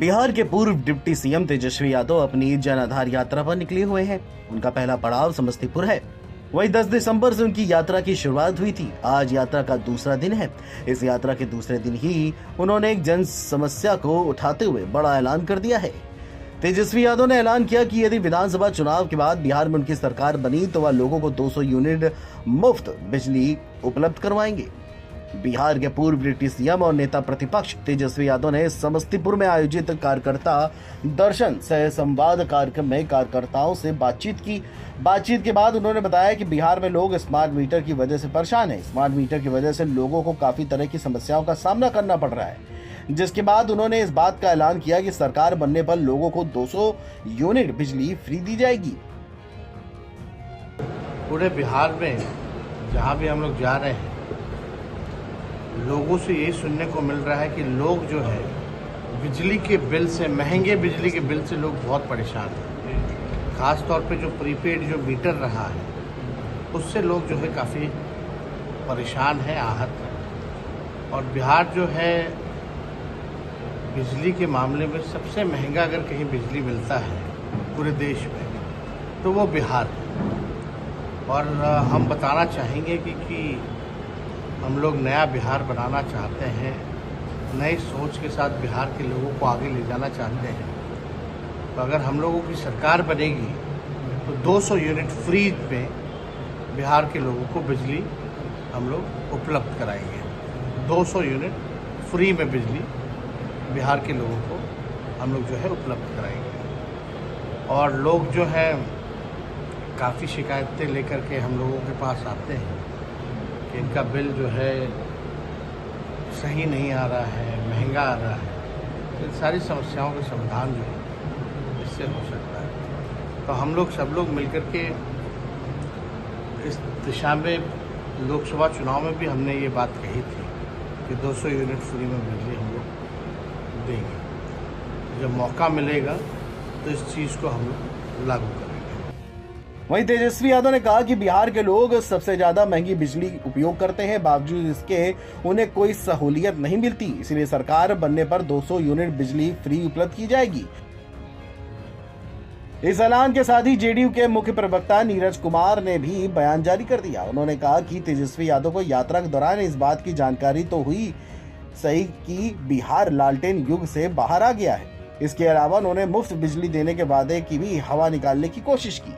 बिहार के पूर्व deputy CM Tejashwi Yadav अपनी जन आधार यात्रा पर निकले हुए हैं। उनका पहला पड़ाव समस्तीपुर है। वहीं 10 दिसंबर से उनकी यात्रा की शुरुआत हुई थी। आज यात्रा का दूसरा दिन है। इस यात्रा के दूसरे दिन ही उन्होंने एक जन समस्या को उठाते हुए बड़ा ऐलान कर दिया है। तेजस्वी यादव ने ऐलान किया कि यदि विधानसभा चुनाव के बाद बिहार में उनकी सरकार बनी तो वह लोगों को 200 यूनिट मुफ्त बिजली उपलब्ध करवाएंगे। बिहार के पूर्व डिप्टी सीएम और नेता प्रतिपक्ष तेजस्वी यादव ने समस्तीपुर में आयोजित कार्यकर्ता दर्शन सह संवाद कार्यक्रम में कार्यकर्ताओं से बातचीत के बाद उन्होंने बताया कि बिहार में लोग स्मार्ट मीटर की वजह से परेशान हैं। स्मार्ट मीटर की वजह से लोगों को काफी तरह की समस्याओं का सामना करना पड़ रहा है, जिसके बाद उन्होंने इस बात का ऐलान किया कि सरकार बनने पर लोगों को 200 यूनिट बिजली फ्री दी जाएगी। पूरे बिहार में जहाँ भी हम लोग जा रहे हैं, लोगों से यही सुनने को मिल रहा है कि लोग जो है बिजली के बिल से, महंगे बिजली के बिल से लोग बहुत परेशान हैं। ख़ास तौर पे जो प्रीपेड जो मीटर रहा है उससे लोग जो है काफ़ी परेशान हैं, आहत हैं। और बिहार जो है बिजली के मामले में सबसे महंगा अगर कहीं बिजली मिलता है पूरे देश में तो वो बिहार है। और हम बताना चाहेंगे कि हम लोग नया बिहार बनाना चाहते हैं, नई सोच के साथ बिहार के लोगों को आगे ले जाना चाहते हैं। तो अगर हम लोगों की सरकार बनेगी तो 200 यूनिट फ्री में बिहार के लोगों को बिजली हम लोग उपलब्ध कराएंगे। 200 यूनिट फ्री में बिजली बिहार के लोगों को हम लोग जो है उपलब्ध कराएंगे। और लोग जो है काफ़ी शिकायतें लेकर के हम लोगों के पास आते हैं कि इनका बिल जो है सही नहीं आ रहा है, महंगा आ रहा है। इन सारी समस्याओं का समाधान जो है इससे हो सकता है। तो हम लोग सब लोग मिलकर के इस दिशा में लोकसभा चुनाव में भी हमने ये बात कही थी कि 200 यूनिट फ्री में बिजली हम लोग देंगे। जब मौका मिलेगा तो इस चीज़ को हम लोग लागू करेंगे। वहीं तेजस्वी यादव ने कहा कि बिहार के लोग सबसे ज्यादा महंगी बिजली उपयोग करते हैं, बावजूद इसके उन्हें कोई सहूलियत नहीं मिलती। इसलिए सरकार बनने पर 200 यूनिट बिजली फ्री उपलब्ध की जाएगी। इस ऐलान के साथ ही जेडीयू के मुख्य प्रवक्ता नीरज कुमार ने भी बयान जारी कर दिया। उन्होंने कहा कि तेजस्वी यादव को यात्रा के दौरान इस बात की जानकारी तो हुई सही कि बिहार लालटेन युग से बाहर आ गया है। इसके अलावा उन्होंने मुफ्त बिजली देने के वादे की भी हवा निकालने की कोशिश की।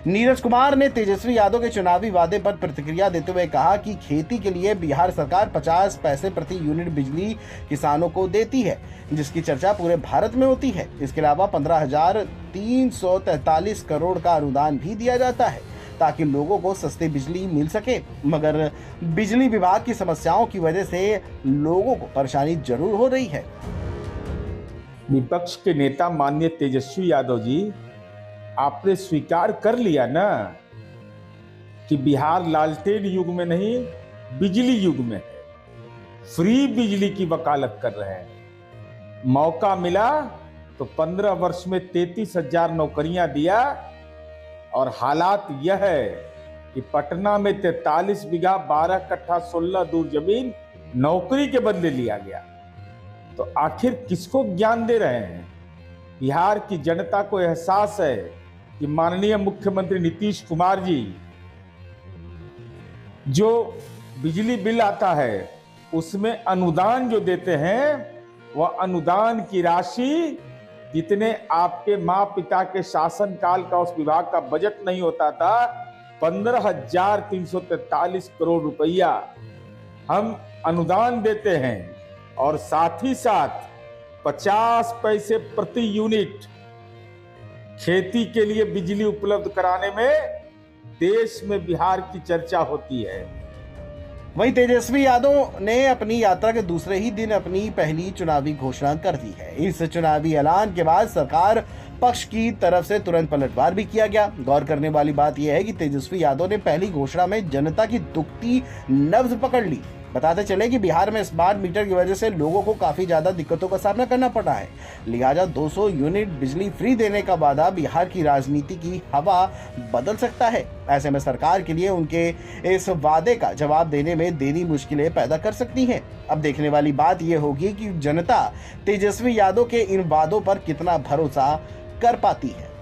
नीरज कुमार ने तेजस्वी यादव के चुनावी वादे पर प्रतिक्रिया देते हुए कहा कि खेती के लिए बिहार सरकार 50 पैसे प्रति यूनिट बिजली किसानों को देती है, जिसकी चर्चा पूरे भारत में होती है। इसके अलावा 15,343 करोड़ का अनुदान भी दिया जाता है ताकि लोगों को सस्ती बिजली मिल सके, मगर बिजली विभाग की समस्याओं की वजह से लोगों को परेशानी जरूर हो रही है। विपक्ष के नेता माननीय तेजस्वी यादव जी, आपने स्वीकार कर लिया ना कि बिहार लालटेन युग में नहीं, बिजली युग में है। फ्री बिजली की वकालत कर रहे हैं। मौका मिला तो 15 वर्ष में 33,000 नौकरियां दिया। और हालात यह है कि पटना में 43 बीघा 12 कट्ठा 16 दूर जमीन नौकरी के बदले लिया गया। तो आखिर किसको ज्ञान दे रहे हैं? बिहार की जनता को एहसास है कि माननीय मुख्यमंत्री नीतीश कुमार जी जो बिजली बिल आता है उसमें अनुदान जो देते हैं, वह अनुदान की राशि जितने आपके माँ पिता के शासनकाल का उस विभाग का बजट नहीं होता था, 15,343 करोड़ रुपया हम अनुदान देते हैं। और साथ ही साथ 50 पैसे प्रति यूनिट खेती के लिए बिजली उपलब्ध कराने में देश में बिहार की चर्चा होती है। वहीं तेजस्वी यादव ने अपनी यात्रा के दूसरे ही दिन अपनी पहली चुनावी घोषणा कर दी है। इस चुनावी ऐलान के बाद सरकार पक्ष की तरफ से तुरंत पलटवार भी किया गया। गौर करने वाली बात यह है कि तेजस्वी यादव ने पहली घोषणा में जनता की दुखती नब्ज पकड़ ली। बताते चले कि बिहार में स्मार्ट मीटर की वजह से लोगों को काफी ज्यादा दिक्कतों का सामना करना पड़ा है। लिहाजा 200 यूनिट बिजली फ्री देने का वादा बिहार की राजनीति की हवा बदल सकता है। ऐसे में सरकार के लिए उनके इस वादे का जवाब देने में देरी मुश्किलें पैदा कर सकती हैं। अब देखने वाली बात यह होगी कि जनता तेजस्वी यादव के इन वादों पर कितना भरोसा कर पाती है।